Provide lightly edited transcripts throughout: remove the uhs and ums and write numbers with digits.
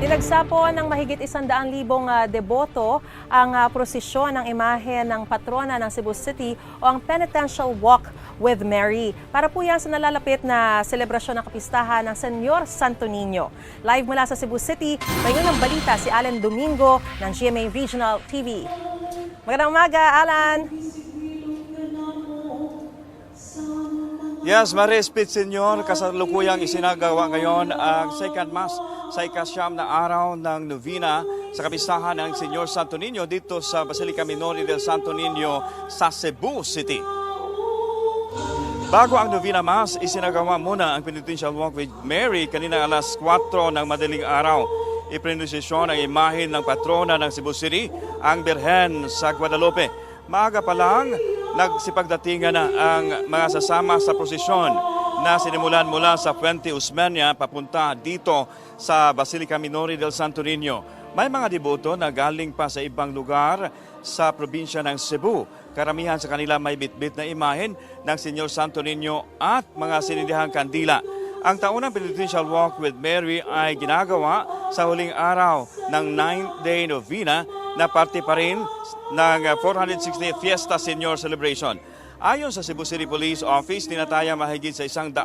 Dinagsapo ng mahigit 100,000 deboto ang prosesyon ng imahe ng patrona ng Cebu City o ang Penitential Walk with Mary. Para po yan sa nalalapit na selebrasyon ng kapistahan ng Senyor Santo Niño. Live mula sa Cebu City, may ng balita si Alan Domingo ng GMA Regional TV. Magandang umaga, Alan! Yes, Maris Pit Senyor, kasalukuyang isinagawa ngayon ang second mass sa ikasyam na araw ng novena sa kapistahan ng Senyor Santo Niño dito sa Basilica Minori del Santo Niño sa Cebu City. Bago ang novena mass, isinagawa muna ang Penitential Walk with Mary kanina alas 4 ng madaling araw. Iprenosisyon ang imahe ng patrona ng Cebu City, ang Birhen sa Guadalupe. Maaga pa lang, nagsipagdatingan na ang mga sasama sa prosesyon na sinimulan mula sa Puente Osmeña papunta dito sa Basilica Minori del Santo Niño. May mga deboto na galing pa sa ibang lugar sa probinsya ng Cebu. Karamihan sa kanila may bitbit na imahen ng Senyor Santo Niño at mga sinindihang kandila. Ang taunang Penitential Walk with Mary ay ginagawa sa huling araw ng 9th day novena na parte pa rin ng 460th Fiesta Senior Celebration. Ayon sa Cebu City Police Office, tinataya mahigit sa 100,000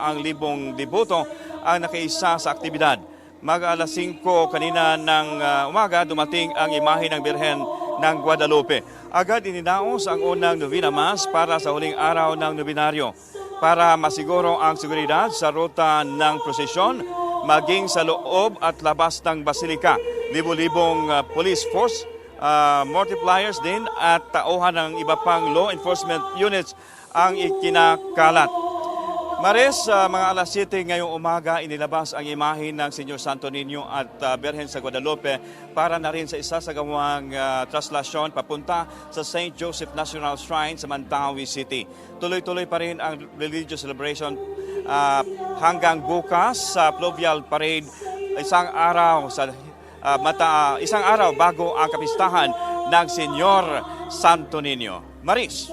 deboto ang nakiisa sa aktibidad. Mag-alas 5 kanina ng umaga, dumating ang imahe ng Birhen ng Guadalupe. Agad ininaos ang unang novena mass para sa huling araw ng nobenaryo. Para masiguro ang seguridad sa ruta ng prosesyon, maging sa loob at labas ng basilika. Libo-libong police force, multipliers din at tauhan ng iba pang law enforcement units ang ikinakalat. Maris, mga alas 7 ngayong umaga, inilabas ang imahe ng Senyor Santo Niño at Birhen sa Guadalupe para na rin sa isasagawang traslasyon papunta sa St. Joseph National Shrine sa Mantawi City. Tuloy-tuloy pa rin ang religious celebration hanggang bukas sa Fluvial Parade, isang araw bago ang kapistahan ng Senyor Santo Niño. Maris.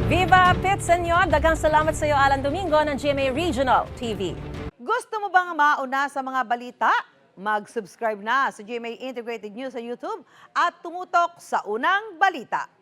Viva Pit Senyor! Daghang salamat sa iyo, Alan Domingo ng GMA Regional TV. Gusto mo bang mauna sa mga balita? Mag-subscribe na sa GMA Integrated News sa YouTube at tumutok sa unang balita.